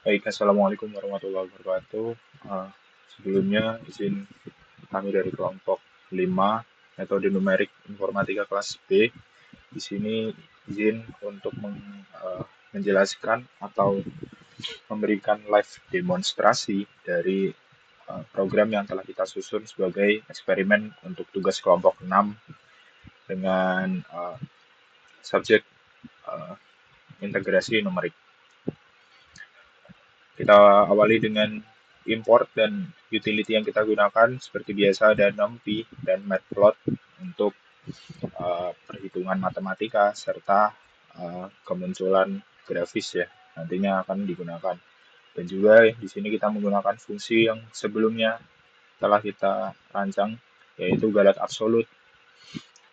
Baik, Assalamualaikum warahmatullahi wabarakatuh. Sebelumnya izin kami dari kelompok 5 metode numerik informatika kelas B. Di sini izin untuk menjelaskan atau memberikan live demonstrasi dari program yang telah kita susun sebagai eksperimen untuk tugas kelompok 6 dengan subjek uh, integrasi numerik. Kita awali dengan import dan utility yang kita gunakan seperti biasa ada NumPy dan Matplotlib untuk perhitungan matematika serta kemunculan grafis ya nantinya akan digunakan. Dan juga di sini kita menggunakan fungsi yang sebelumnya telah kita rancang yaitu galat absolut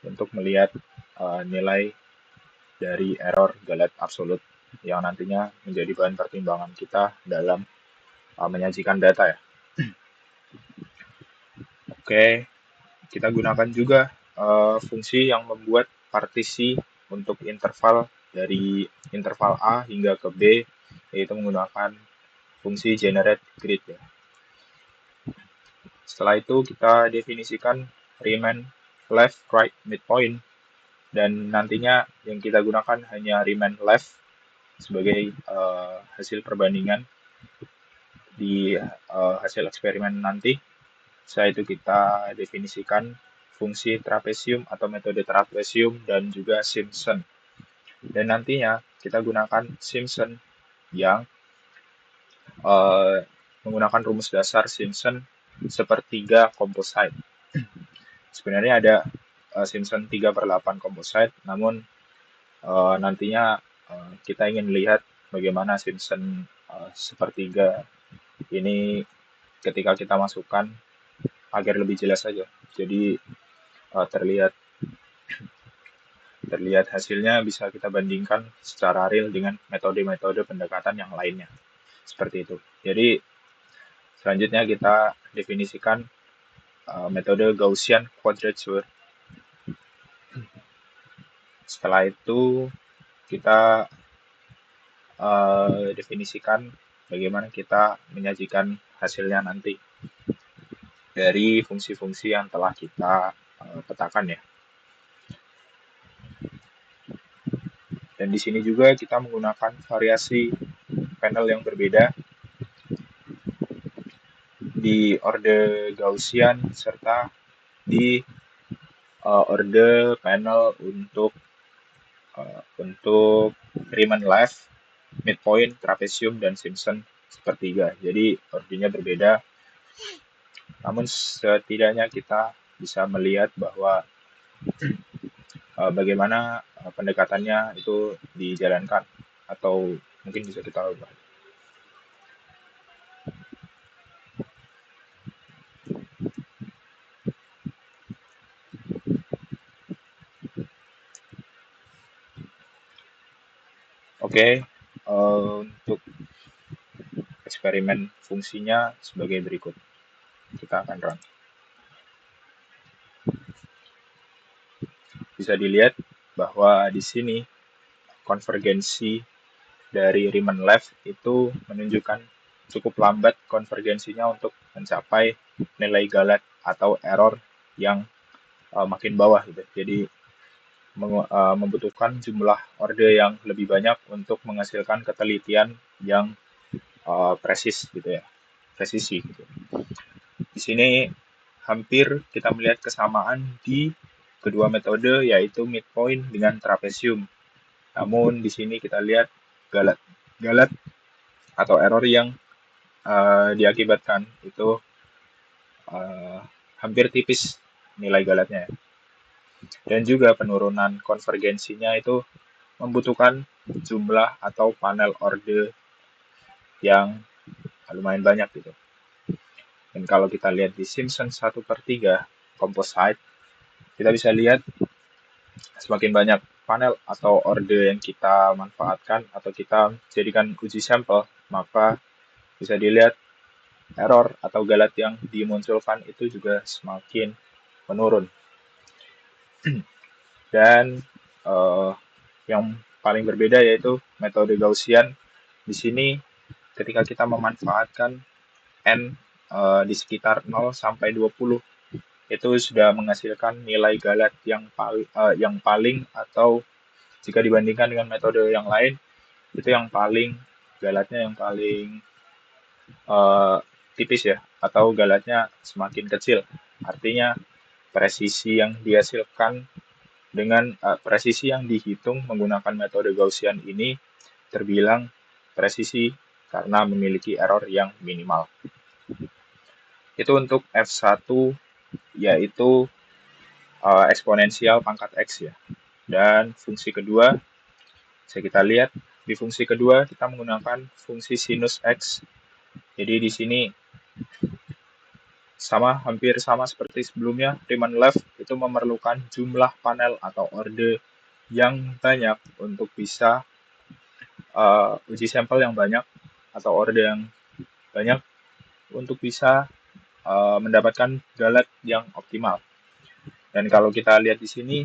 untuk melihat nilai dari error galat absolut yang nantinya menjadi bahan pertimbangan kita dalam menyajikan data ya. Oke, kita gunakan juga fungsi yang membuat partisi untuk interval dari interval A hingga ke B, yaitu menggunakan fungsi generate grid ya. Setelah itu kita definisikan remain left, right, midpoint, dan nantinya yang kita gunakan hanya remain left sebagai hasil perbandingan di hasil eksperimen nanti. Setelah itu kita definisikan fungsi trapesium atau metode trapesium dan juga Simpson. Dan nantinya kita gunakan Simpson yang menggunakan rumus dasar Simpson sepertiga composite. Sebenarnya ada Simpson 3/8 composite, namun nantinya kita ingin lihat bagaimana Simpson sepertiga ini ketika kita masukkan agar lebih jelas saja. Jadi terlihat hasilnya bisa kita bandingkan secara real dengan metode-metode pendekatan yang lainnya. Seperti itu. Jadi selanjutnya kita definisikan metode Gaussian quadrature. Setelah itu kita definisikan bagaimana kita menyajikan hasilnya nanti dari fungsi-fungsi yang telah kita petakan ya. Dan di sini juga kita menggunakan variasi panel yang berbeda di orde Gaussian serta di orde panel untuk Riemann left, midpoint, trapesium, dan Simpson sepertiga. Jadi ordenya berbeda, namun setidaknya kita bisa melihat bahwa bagaimana pendekatannya itu dijalankan atau mungkin bisa kita ubah. Oke, untuk eksperimen fungsinya sebagai berikut. Kita akan run. Bisa dilihat bahwa di sini konvergensi dari Riemann left itu menunjukkan cukup lambat konvergensinya untuk mencapai nilai galat atau error yang makin bawah gitu. Jadi membutuhkan jumlah orde yang lebih banyak untuk menghasilkan ketelitian yang presis gitu ya, presisi gitu. Di sini hampir kita melihat kesamaan di kedua metode yaitu midpoint dengan trapesium. Namun di sini kita lihat galat atau error yang diakibatkan itu hampir tipis nilai galatnya. Dan juga penurunan konvergensinya itu membutuhkan jumlah atau panel orde yang lumayan banyak gitu. Dan kalau kita lihat di Simpson 1/3 composite, kita bisa lihat semakin banyak panel atau orde yang kita manfaatkan atau kita jadikan uji sampel, maka bisa dilihat error atau galat yang dimunculkan itu juga semakin menurun. Dan yang paling berbeda yaitu metode Gaussian. Di sini ketika kita memanfaatkan N di sekitar 0 sampai 20, itu sudah menghasilkan nilai galat yang paling atau jika dibandingkan dengan metode yang lain, itu yang paling galatnya yang paling eh, tipis ya, atau galatnya semakin kecil. Artinya presisi yang dihasilkan dengan presisi yang dihitung menggunakan metode Gaussian ini terbilang presisi karena memiliki error yang minimal. Itu untuk F1 yaitu eksponensial pangkat X ya. Dan fungsi kedua, bisa kita lihat di fungsi kedua kita menggunakan fungsi sinus X. Jadi di sini hampir sama seperti sebelumnya, Riemann left itu memerlukan jumlah panel atau orde yang banyak untuk bisa uji sampel yang banyak atau orde yang banyak untuk bisa mendapatkan galat yang optimal. Dan kalau kita lihat di sini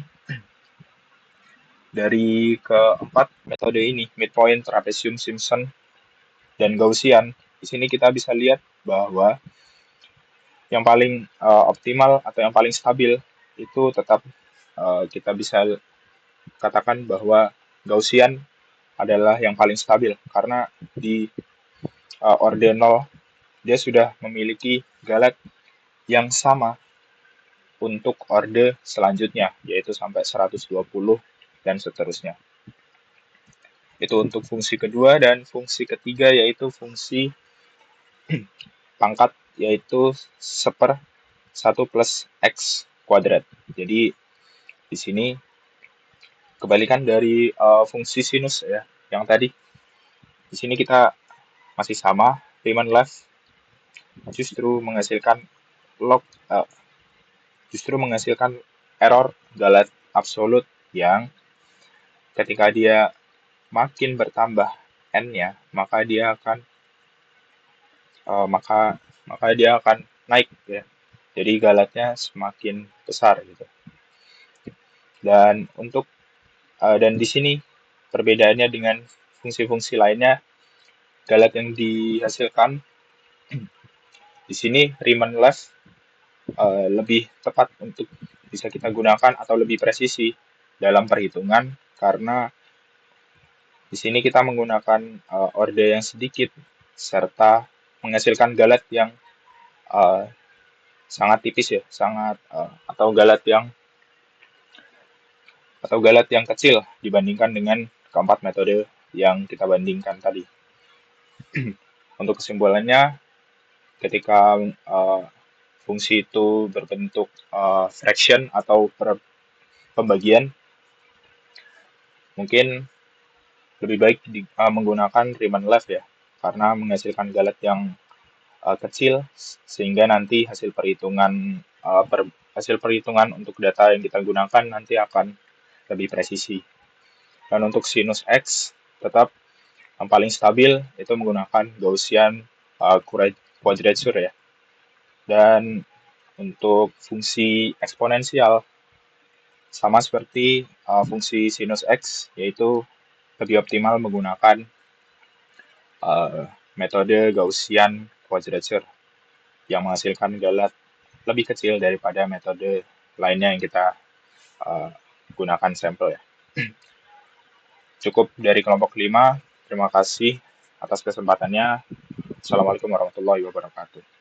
dari keempat metode ini, midpoint, trapezium, Simpson, dan Gaussian, di sini kita bisa lihat bahwa yang paling optimal atau yang paling stabil itu tetap kita bisa katakan bahwa Gaussian adalah yang paling stabil karena di orde 0 dia sudah memiliki galat yang sama untuk orde selanjutnya yaitu sampai 120 dan seterusnya. Itu untuk fungsi kedua, dan fungsi ketiga yaitu fungsi pangkat yaitu 1 plus X kuadrat. Jadi di sini kebalikan dari fungsi sinus ya yang tadi. Di sini kita masih sama, Riemann left justru menghasilkan log error galat absolut yang ketika dia makin bertambah n-nya, maka dia akan naik ya. Jadi galatnya semakin besar gitu. Dan di sini perbedaannya dengan fungsi-fungsi lainnya, galat yang dihasilkan di sini Riemann left lebih tepat untuk bisa kita gunakan atau lebih presisi dalam perhitungan karena di sini kita menggunakan orde yang sedikit serta menghasilkan galat yang sangat tipis ya, atau galat yang kecil dibandingkan dengan keempat metode yang kita bandingkan tadi. Untuk kesimpulannya, ketika fungsi itu berbentuk fraction atau pembagian, mungkin lebih baik menggunakan Riemann left ya, karena menghasilkan galat yang kecil sehingga nanti hasil perhitungan untuk data yang kita gunakan nanti akan lebih presisi. Dan untuk sinus X tetap yang paling stabil itu menggunakan Gaussian quadrature ya. Dan untuk fungsi eksponensial sama seperti fungsi sinus X, yaitu lebih optimal menggunakan metode Gaussian quadrature yang menghasilkan galat lebih kecil daripada metode lainnya yang kita gunakan sampel ya. Cukup dari kelompok 5. Terima kasih atas kesempatannya. Assalamualaikum warahmatullahi wabarakatuh.